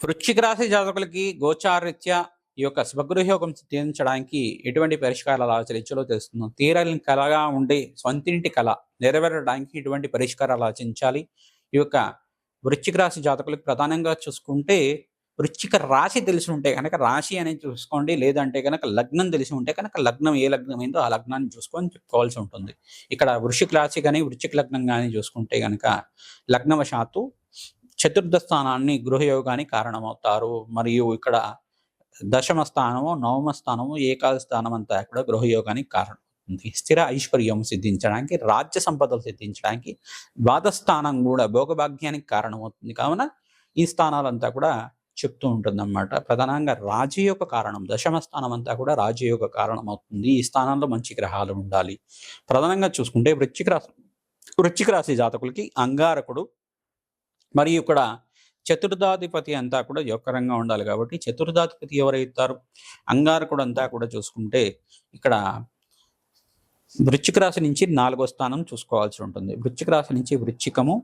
వృశ్చిక రాశి జాతకులకి గోచారరీత్యా ఈ యొక్క స్వగృహయోగం సిద్ధించడానికి ఎటువంటి పరిష్కారాలు ఆచరించాలో తెలుస్తుంది. తీరని కలగా ఉండే సొంతింటి కళ నెరవేరడానికి ఎటువంటి పరిష్కారాలు ఆచరించాలి. ఈ యొక్క వృశ్చిక రాశి జాతకులకు ప్రధానంగా చూసుకుంటే వృశ్చిక రాశి తెలిసి ఉంటే కనుక రాశి అనేది చూసుకోండి. లేదంటే కనుక లగ్నం తెలిసి ఉంటే కనుక లగ్నం ఏ లగ్నం అయిందో ఆ లగ్నాన్ని చూసుకొని చెప్పుకోవాల్సి ఉంటుంది. ఇక్కడ వృశ్చిక రాశి కానీ వృశ్చిక లగ్నం కానీ చూసుకుంటే కనుక లగ్నవశాత్తు చతుర్థ స్థానాన్ని గృహయోగానికి కారణమవుతారు. మరియు ఇక్కడ దశమ స్థానము, నవమ స్థానము, ఏకాదశ స్థానం అంతా కూడా గృహయోగానికి కారణం అవుతుంది. స్థిర ఐశ్వర్యం సిద్ధించడానికి, రాజ్య సంపదలు సిద్ధించడానికి, ద్వాదశ స్థానం కూడా భోగభాగ్యానికి కారణమవుతుంది. కావున ఈ స్థానాలంతా కూడా చెప్తూ ఉంటుందన్నమాట. ప్రధానంగా రాజయోగ కారణం, దశమ స్థానం అంతా కూడా రాజయోగ కారణం అవుతుంది. ఈ స్థానంలో మంచి గ్రహాలు ఉండాలి. ప్రధానంగా చూసుకుంటే వృశ్చిక రాశి జాతకులకి అంగారకుడు మరియు ఇక్కడ చతుర్థాధిపతి అంతా కూడా యొక్కరంగా ఉండాలి. కాబట్టి చతుర్థాధిపతి ఎవరైతారు అంగారకుడు అంతా కూడా చూసుకుంటే ఇక్కడ వృశ్చిక రాశి నుంచి 4వ స్థానం చూసుకోవాల్సి ఉంటుంది. వృశ్చిక రాశి నుంచి వృశ్చికము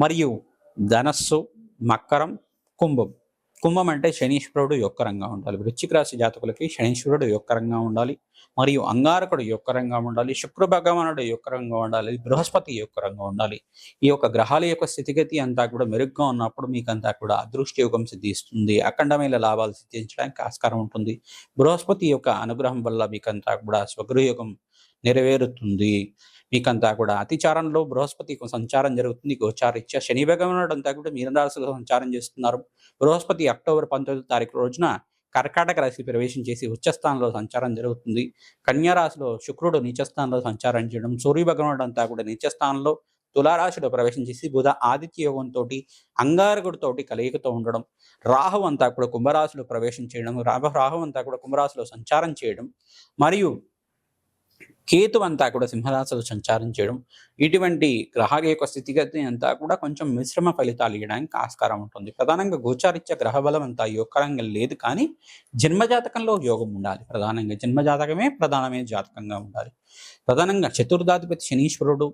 మరియు ధనస్సు, మకరం, కుంభం. కుంభం అంటే శనీశ్వరుడు యొక్కరంగా ఉండాలి. వృశ్చిక రాశి జాతకులకి శనీశ్వరుడు యొక్కరంగా ఉండాలి, మరియు అంగారకుడు యొక్కరంగా ఉండాలి, శుక్ర భగవానుడు యొక్కరంగా ఉండాలి, బృహస్పతి యొక్కరంగా ఉండాలి. ఈ యొక్క గ్రహాల యొక్క స్థితిగతి అంతా కూడా మెరుగ్గా ఉన్నప్పుడు మీకంతా కూడా అదృష్ట యోగం సిద్ధిస్తుంది. అఖండమైన లాభాలు సిద్ధించడానికి ఆస్కారం ఉంటుంది. బృహస్పతి యొక్క అనుగ్రహం వల్ల మీకంతా కూడా స్వగృహయోగం నెరవేరుతుంది. మీకంతా కూడా అతిచారంలో బృహస్పతి సంచారం జరుగుతుంది. గోచారీత్యా శని భగవానుడు అంతా కూడా మీనరాశిలో సంచారం చేస్తున్నారు. బృహస్పతి అక్టోబర్ 19వ తారీఖు రోజున కర్కాటక రాశి ప్రవేశం చేసి ఉచ్చస్థానంలో సంచారం జరుగుతుంది. కన్యా రాశిలో శుక్రుడు నీచస్థానంలో సంచారం చేయడం, సూర్య భగవానుడు అంతా కూడా నీచస్థానంలో తులారాశిలో ప్రవేశం చేసి బుధ ఆదిత్య యోగంతో అంగారకుడితో కలయికతో ఉండడం, రాహు అంతా కూడా కుంభరాశిలో ప్రవేశం చేయడం, రాహు అంతా కూడా కుంభరాశిలో సంచారం చేయడం, మరియు కేతు అంతా కూడా సింహరాశిలో సంచారం చేయడం, ఇటువంటి గ్రహాల యొక్క స్థితిగతి అంతా కూడా కొంచెం మిశ్రమ ఫలితాలు ఇవ్వడానికి ఆస్కారం ఉంటుంది. ప్రధానంగా గోచారిత్య గ్రహ బలం అంతా యోగకరంగా లేదు, కానీ జన్మజాతకంలో యోగం ఉండాలి. ప్రధానంగా జన్మజాతకమే ప్రధానమైన జాతకంగా ఉండాలి. ప్రధానంగా చతుర్థాధిపతి శనీశ్వరుడు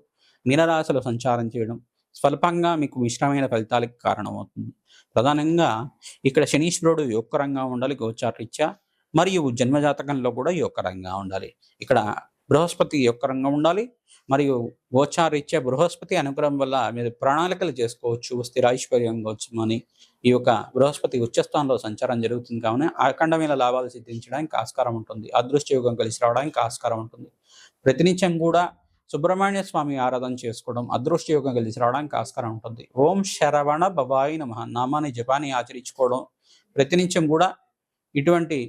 మీనరాశిలో సంచారం చేయడం స్వల్పంగా మీకు మిశ్రమైన ఫలితాలకు కారణమవుతుంది. ప్రధానంగా ఇక్కడ శనీశ్వరుడు యోగకరంగా ఉండాలి గోచారరీత్యా, మరియు జన్మజాతకంలో కూడా యోగకరంగా ఉండాలి. ఇక్కడ బృహస్పతి యొక్కరంగా ఉండాలి, మరియు గోచారీత్యా బృహస్పతి అనుగ్రహం వల్ల మీరు ప్రణాళికలు చేసుకోవచ్చు, స్థిరైశ్వర్యం వచ్చమని. ఈ యొక్క బృహస్పతి ఉచ్చస్థానంలో సంచారం జరుగుతుంది. కావున అఖండమైన లాభాలు సిద్ధించడానికి ఆస్కారం ఉంటుంది. అదృష్ట యోగం కలిసి రావడానికి ఆస్కారం ఉంటుంది. ప్రతినిత్యం కూడా సుబ్రహ్మణ్య స్వామి ఆరాధన చేసుకోవడం అదృష్ట యోగం కలిసి రావడానికి ఆస్కారం ఉంటుంది. ఓం శరవణ భవాయి నమః నామాన్ని జపాన్ని ఆచరించుకోవడం ప్రతినిత్యం కూడా ఇటువంటి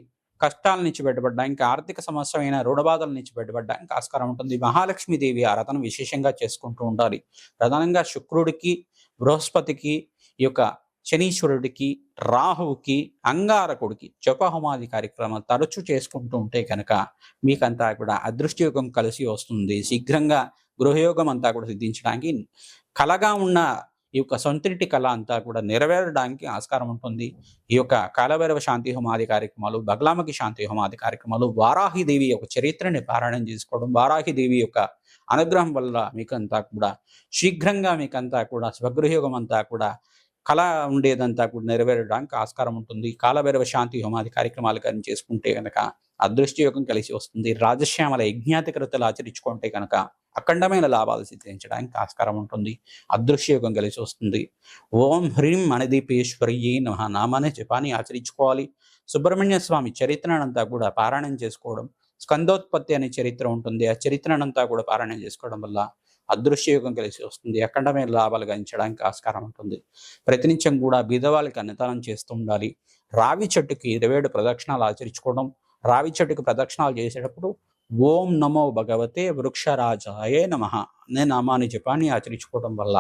కష్టాల నుంచి బయటపడడానికి, ఆర్థిక సమస్య అయిన రుణబాధల నుంచి బయటపడడానికి ఆస్కారం ఉంటుంది. మహాలక్ష్మీదేవి ఆరాధన విశేషంగా చేసుకుంటూ ఉండాలి. ప్రధానంగా శుక్రుడికి, బృహస్పతికి, ఈ యొక్క శనీశ్వరుడికి, రాహువుకి, అంగారకుడికి జపహోమాది కార్యక్రమాలు తరచూ చేసుకుంటూ ఉంటే కనుక మీకంతా కూడా అదృష్టయోగం కలిసి వస్తుంది. శీఘ్రంగా గృహయోగం అంతా కూడా సిద్ధించడానికి, కలగా ఉన్న ఈ యొక్క సొంతింటి కళ అంతా కూడా నెరవేరడానికి ఆస్కారం ఉంటుంది. ఈ యొక్క కాలభైరవ శాంతి హోమాది కార్యక్రమాలు, బగలాముఖి శాంతి హోమాది కార్యక్రమాలు, వారాహిదేవి యొక్క చరిత్రని పారాయణం చేసుకోవడం, వారాహిదేవి యొక్క అనుగ్రహం వల్ల మీకంతా కూడా శీఘ్రంగా మీకంతా కూడా స్వగృహయోగం అంతా కూడా కళ ఉండేదంతా కూడా నెరవేరడానికి ఆస్కారం ఉంటుంది. కాలభైరవ శాంతి హోమాది కార్యక్రమాలు కానీ చేసుకుంటే కనుక అదృష్టయోగం కలిసి వస్తుంది. రాజశ్యామల యజ్ఞాతికృతలు ఆచరించుకుంటే కనుక అఖండమైన లాభాలు సిద్ధించడానికి ఆస్కారం ఉంటుంది. అదృశ్యయోగం కలిసి వస్తుంది. ఓం హ్రీం మణిదీపేశ్వరియే నమః నామాన్ని జపాన్ని ఆచరించుకోవాలి. సుబ్రహ్మణ్య స్వామి చరిత్రనంతా కూడా పారాయణం చేసుకోవడం, స్కందోత్పత్తి అనే చరిత్ర ఉంటుంది. ఆ చరిత్రనంతా కూడా పారాయణం చేసుకోవడం వల్ల అదృశ్యయోగం కలిసి వస్తుంది. అఖండమైన లాభాలు గణించడానికి ఆస్కారం ఉంటుంది. ప్రతినిత్యం కూడా బీదవాళ్ళకి అన్నదానం చేస్తూ ఉండాలి. రావి చెట్టుకి 27 ప్రదక్షిణాలు ఆచరించుకోవడం, రావి చెట్టుకి ప్రదక్షిణాలు చేసేటప్పుడు ఓం నమో భగవతే వృక్షరాజాయే నమః అనే నామాన్ని జపాన్ని ఆచరించుకోవడం వల్ల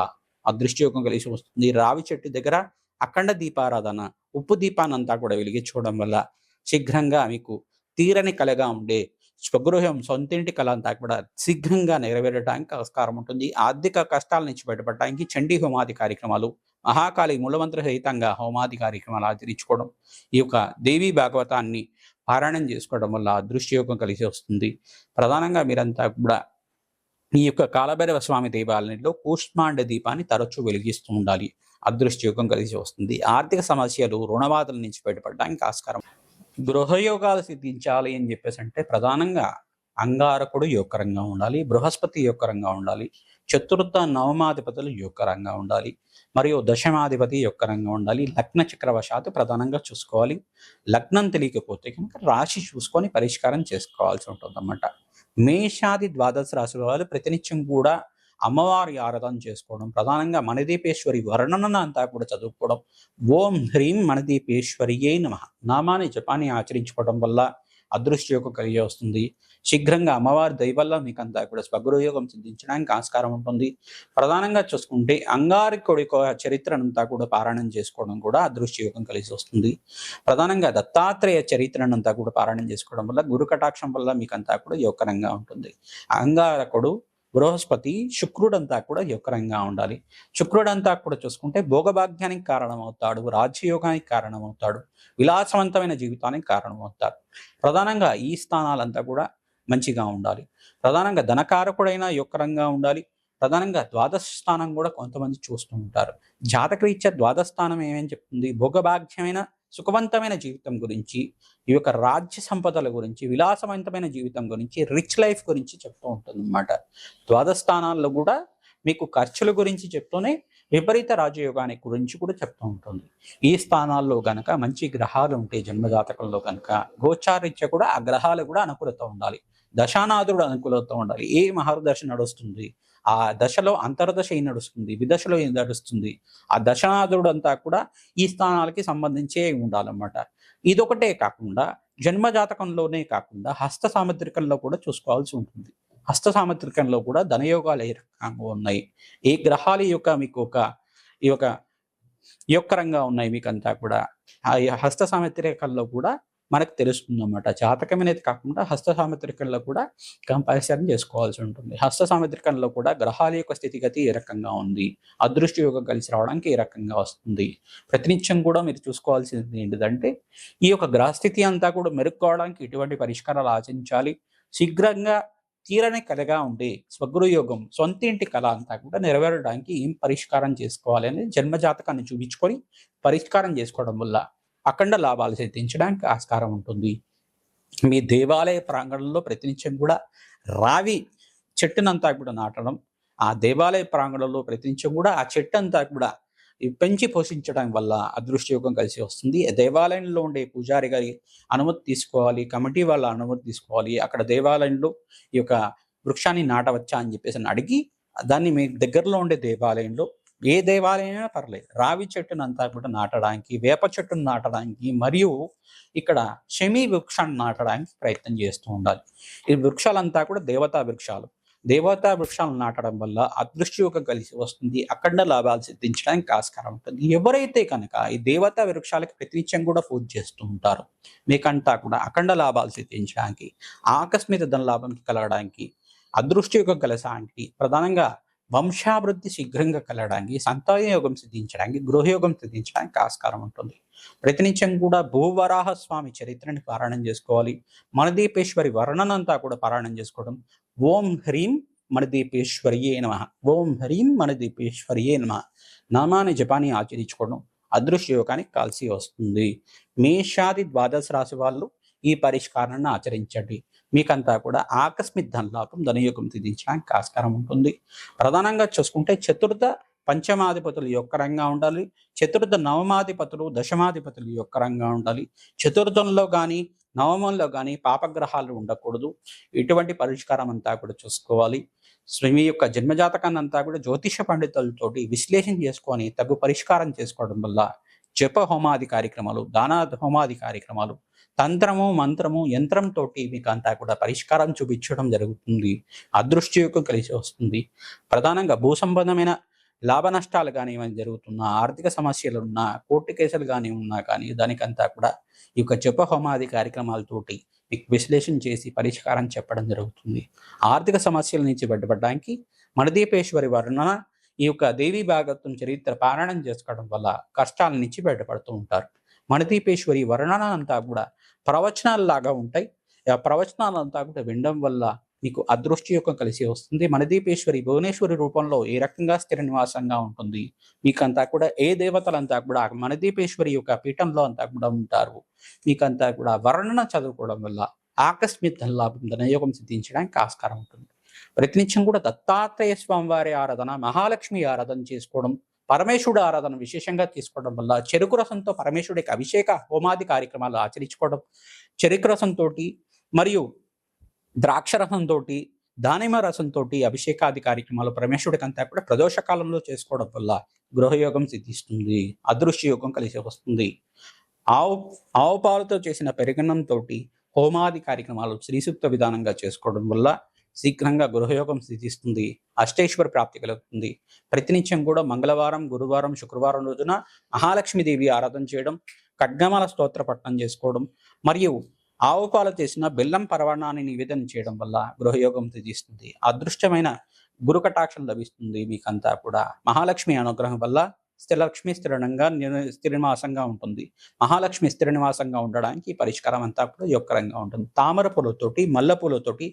అదృష్టయోగం కలిసి వస్తుంది. రావి చెట్టు దగ్గర అఖండ దీపారాధన, ఉప్పు దీపాన్నంతా కూడా వెలిగించుకోవడం వల్ల శీఘ్రంగా మీకు తీరని కలగా ఉండే స్వగృహం సొంతింటి కళ అంతా కూడా శీఘ్రంగా నెరవేరడానికి ఆస్కారం ఉంటుంది. ఆర్థిక కష్టాల నుంచి బయటపడటానికి చండీ హోమాది కార్యక్రమాలు, మహాకాళి మూలమంత్ర సహితంగా హోమాది కార్యక్రమాలు ఆచరించుకోవడం, ఈ యొక్క దేవీ భాగవతాన్ని పారాయణం చేసుకోవడం వల్ల అదృష్టయోగం కలిసి వస్తుంది. ప్రధానంగా మీరంతా కూడా ఈ యొక్క కాలభైరవ స్వామి దేవాలయంలో కూష్మాండ దీపాన్ని తరచూ వెలిగిస్తూ ఉండాలి. అదృష్టయోగం కలిసి వస్తుంది. ఆర్థిక సమస్యలు, రుణబాధల నుంచి బయటపడడానికి ఆస్కారం. గృహయోగాలు సిద్ధించాలి అని చెప్పేసంటే ప్రధానంగా అంగారకుడు యోగకరంగా ఉండాలి, బృహస్పతి యోగకరంగా ఉండాలి, చతుర్థ నవమాధిపతులు యోగకరంగా ఉండాలి, మరియు దశమాధిపతి యోగకరంగా ఉండాలి. లగ్న చక్రవశాత్తు ప్రధానంగా చూసుకోవాలి. లగ్నం తెలియకపోతే కనుక రాశి చూసుకొని పరిష్కారం చేసుకోవాల్సి ఉంటుందన్నమాట. మేషాది ద్వాదశ రాశుల వాళ్ళు ప్రతినిత్యం కూడా అమ్మవారి ఆరాధన చేసుకోవడం, ప్రధానంగా మణిదీపేశ్వరి వర్ణన అంతా కూడా చదువుకోవడం, ఓం హ్రీం మణిదీపేశ్వరియే నమః నామాన్ని జపాన్ని ఆచరించుకోవడం వల్ల అదృష్టయోగం కలిగి వస్తుంది. శీఘ్రంగా అమ్మవారి దయ వల్ల మీకు అంతా కూడా స్వగృహయోగం సిద్ధించడానికి ఆస్కారం ఉంటుంది. ప్రధానంగా చూసుకుంటే అంగారకుడి చరిత్రనంతా కూడా పారాయణం చేసుకోవడం కూడా అదృష్టయోగం కలిసి వస్తుంది. ప్రధానంగా దత్తాత్రేయ చరిత్రనంతా కూడా పారాయణం చేసుకోవడం వల్ల గురు కటాక్షం వల్ల మీకు అంతా కూడా యోగకరంగా ఉంటుంది. అంగారకుడు, బృహస్పతి, శుక్రుడంతా కూడా యోగకరంగా ఉండాలి. శుక్రుడంతా కూడా చూసుకుంటే భోగభాగ్యానికి కారణమవుతాడు, రాజ్యయోగానికి కారణమవుతాడు, విలాసవంతమైన జీవితానికి కారణమవుతాడు. ప్రధానంగా ఈ స్థానాలంతా కూడా మంచిగా ఉండాలి. ప్రధానంగా ధనకారకుడైన యోగకరంగా ఉండాలి. ప్రధానంగా ద్వాదశ స్థానం కూడా కొంతమంది చూస్తూ ఉంటారు. జాతకరీత్యా ద్వాదశ స్థానం ఏమేమి చెప్తుంది? భోగభాగ్యమైన సుఖవంతమైన జీవితం గురించి, ఈ యొక్క రాజ్య సంపదల గురించి, విలాసవంతమైన జీవితం గురించి, రిచ్ లైఫ్ గురించి చెప్తూ ఉంటుంది అన్నమాట. ద్వాదశ స్థానాల్లో కూడా మీకు ఖర్చుల గురించి చెప్తూనే విపరీత రాజయోగానికి గురించి కూడా చెప్తూ ఉంటుంది. ఈ స్థానాల్లో గనక మంచి గ్రహాలు ఉంటే జన్మజాతకంలో కనుక గోచారీత్యా కూడా ఆ గ్రహాలు కూడా అనుకూలత ఉండాలి. దశానాథుడు అనుకూలత ఉండాలి. ఏ మహర్దశ నడుస్తుంది, ఆ దశలో అంతర్దశ ఏం నడుస్తుంది, విదశలో ఏం నడుస్తుంది, ఆ దశనాథుడు అంతా కూడా ఈ స్థానాలకి సంబంధించే ఉండాలన్నమాట. ఇదొకటే కాకుండా జన్మ జాతకంలోనే కాకుండా హస్త సాముద్రికంలో కూడా చూసుకోవాల్సి ఉంటుంది. హస్త సాముద్రికంలో కూడా ధనయోగాలు ఏ రకంగా ఉన్నాయి, ఏ గ్రహాలు యొక్క మీకు ఈ యొక్క యోగకరంగా ఉన్నాయి మీకు అంతా కూడా ఆ హస్త సాముద్రికంలో కూడా మనకు తెలుస్తుంది అన్నమాట. జాతకం అనేది కాకుండా హస్త సాముద్రికంలో కూడా కంపారిజన్ చేసుకోవాల్సి ఉంటుంది. హస్త సాముద్రికంలో కూడా గ్రహాల యొక్క స్థితిగతి ఏ రకంగా ఉంది, అదృష్ట యోగం కలిసి రావడానికి ఏ రకంగా వస్తుంది, ప్రతినిత్యం కూడా మీరు చూసుకోవాల్సింది ఏంటిదంటే ఈ యొక్క గ్రహస్థితి అంతా కూడా మెరుక్కోవడానికి ఎటువంటి పరిష్కారాలు ఆచరించాలి, శీఘ్రంగా తీరని కలగా ఉండే స్వగృహయోగం సొంత ఇంటి కళ అంతా కూడా నెరవేరడానికి ఏం పరిష్కారం చేసుకోవాలి అనేది జన్మజాతకాన్ని చూపించుకొని పరిష్కారం చేసుకోవడం వల్ల అఖండ లాభాలు సిద్ధించడానికి ఆస్కారం ఉంటుంది. మీ దేవాలయ ప్రాంగణంలో ప్రతినిత్యం కూడా రావి చెట్టునంతా కూడా నాటడం, ఆ దేవాలయ ప్రాంగణంలో ప్రతినిత్యం కూడా ఆ చెట్టు అంతా కూడా పెంచి పోషించడం వల్ల అదృష్టయోగం కలిసి వస్తుంది. దేవాలయంలో ఉండే పూజారి గారి అనుమతి తీసుకోవాలి, కమిటీ వాళ్ళ అనుమతి తీసుకోవాలి. అక్కడ దేవాలయంలో ఈ యొక్క వృక్షాన్ని నాటవచ్చా అని చెప్పేసి అడిగి దాన్ని మీ దగ్గరలో ఉండే దేవాలయంలో, ఏ దేవాలయమైనా పర్లేదు, రావి చెట్టునంతా కూడా నాటడానికి, వేప చెట్టును నాటడానికి, మరియు ఇక్కడ శమీ వృక్షాన్ని నాటడానికి ప్రయత్నం చేస్తూ ఉండాలి. ఈ వృక్షాలంతా కూడా దేవతా వృక్షాలు. దేవతా వృక్షాలను నాటడం వల్ల అదృష్టయోగం కలిసి వస్తుంది, అఖండ లాభాలు సిద్ధించడానికి ఆస్కారం ఉంటుంది. ఎవరైతే కనుక ఈ దేవతా వృక్షాలకి ప్రతినిత్యం కూడా పూజ చేస్తూ ఉంటారో మీకంతా కూడా అఖండ లాభాలు సిద్ధించడానికి, ఆకస్మిక ధన లాభం కలగడానికి, అదృష్టయోగం కలగడానికి, ప్రధానంగా వంశాభివృద్ధి శీఘ్రంగా కలగడానికి, సంతాన యోగం సిద్ధించడానికి, గృహయోగం సిద్ధించడానికి ఆస్కారం ఉంటుంది. ప్రతినిత్యం కూడా భూవరాహ స్వామి చరిత్రని పారాయణం చేసుకోవాలి. మణిదీపేశ్వరి వర్ణనంతా కూడా పారాయణం చేసుకోవడం. ఓం హ్రీం మణిదీపేశ్వరియే నమః, ఓం హ్రీం మణిదీపేశ్వరియే నమః నామాన్ని జపాన్ని ఆచరించుకోవడం అదృష్టయోగానికి కలిసి వస్తుంది. మేషాది ద్వాదశ రాశి వాళ్ళు ఈ పరిష్కారాన్ని ఆచరించండి. మీకంతా కూడా ఆకస్మిక ధనలాభం, ధనయోగం సిద్ధించడానికి ఆస్కారం ఉంటుంది. ప్రధానంగా చూసుకుంటే చతుర్థ పంచమాధిపతులు యొక్కరంగా ఉండాలి, చతుర్థ నవమాధిపతులు, దశమాధిపతులు యొక్కరంగా ఉండాలి. చతుర్థంలో కానీ నవమంలో కానీ పాపగ్రహాలు ఉండకూడదు. ఇటువంటి పరిష్కారం అంతా కూడా చూసుకోవాలి. మీ యొక్క జన్మజాతకాన్ని అంతా కూడా జ్యోతిష పండితులతోటి విశ్లేషణ చేసుకొని తగు పరిష్కారం చేసుకోవడం వల్ల జప హోమాది కార్యక్రమాలు, దాన హోమాది కార్యక్రమాలు, తంత్రము, మంత్రము, యంత్రంతో మీకు అంతా కూడా పరిష్కారం చూపించడం జరుగుతుంది. అదృష్టయోగం కలిసి వస్తుంది. ప్రధానంగా భూ సంబంధమైన లాభ నష్టాలు కానీ ఏమైనా జరుగుతున్నా, ఆర్థిక సమస్యలు ఉన్నా, కోర్టు కేసులు కానీ ఉన్నా కానీ దానికంతా కూడా ఈ యొక్క జప హోమాది కార్యక్రమాలతోటి మీకు విశ్లేషణ చేసి పరిష్కారం చెప్పడం జరుగుతుంది. ఆర్థిక సమస్యల నుంచి బయటపడడానికి మణిదీపేశ్వరి వర్ణన, ఈ యొక్క దేవీ భాగత్వం చరిత్ర పారాయణం చేసుకోవడం వల్ల కష్టాల నుంచి బయటపడుతూ ఉంటారు. మణిదీపేశ్వరి వర్ణన అంతా కూడా ప్రవచనాల్లాగా ఉంటాయి. ఆ ప్రవచనాలంతా కూడా వినడం వల్ల మీకు అదృష్టయోగం కలిసి వస్తుంది. మణిదీపేశ్వరి భువనేశ్వరి రూపంలో ఏ రకంగా స్థిర నివాసంగా ఉంటుంది, మీకంతా కూడా ఏ దేవతలంతా కూడా మణిదీపేశ్వరి యొక్క పీఠంలో అంతా కూడా ఉంటారు. మీకంతా కూడా వర్ణన చదువుకోవడం వల్ల ఆకస్మిక ధనలాభం, ధనయోగం సిద్ధించడానికి ఆస్కారం ఉంటుంది. ప్రతినిత్యం కూడా దత్తాత్రేయ స్వామి వారి ఆరాధన, మహాలక్ష్మి ఆరాధన చేసుకోవడం, పరమేశ్వరుడు ఆరాధన విశేషంగా తీసుకోవడం వల్ల చెరుకు రసంతో పరమేశ్వరుడికి అభిషేక హోమాది కార్యక్రమాలు ఆచరించుకోవడం, చెరుకు రసంతో మరియు ద్రాక్ష రసంతో, దానిమ్మ రసంతో అభిషేకాది కార్యక్రమాలు పరమేశ్వరుడికి అంతా కూడా ప్రదోష కాలంలో చేసుకోవడం వల్ల గృహయోగం సిద్ధిస్తుంది, అదృశ్య యోగం కలిసి వస్తుంది. ఆవు పాలతో చేసిన పెరుగన్నంతో హోమాది కార్యక్రమాలు శ్రీసూక్త విధానంగా చేసుకోవడం వల్ల శీఘ్రంగా గృహయోగం సిద్ధిస్తుంది, అష్టేశ్వర ప్రాప్తి కలుగుతుంది. ప్రతినిత్యం కూడా మంగళవారం, గురువారం, శుక్రవారం రోజున మహాలక్ష్మీదేవి ఆరాధన చేయడం, ఖడ్గమాల స్తోత్ర పఠనం చేసుకోవడం మరియు ఆవు పాలు చేసిన బెల్లం పరవాణాన్ని నివేదన చేయడం వల్ల గృహయోగం సిద్ధిస్తుంది, అదృష్టమైన గురు కటాక్షం లభిస్తుంది. మీకంతా కూడా మహాలక్ష్మి అనుగ్రహం వల్ల స్థిరలక్ష్మి స్థిర నివాసంగా ఉంటుంది. మహాలక్ష్మి స్థిర నివాసంగా ఉండడానికి పరిష్కారం అంతా కూడా యొక్కరంగా ఉంటుంది. తామర పూలతోటి, మల్లె పూలతోటి,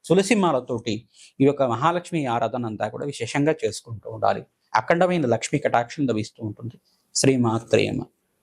తులసి మాలతోటి ఈ యొక్క మహాలక్ష్మి ఆరాధన అంతా కూడా విశేషంగా చేసుకుంటూ ఉండాలి. అఖండమైన లక్ష్మీ కటాక్షం లభిస్తూ ఉంటుంది. శ్రీమాత్రేమ.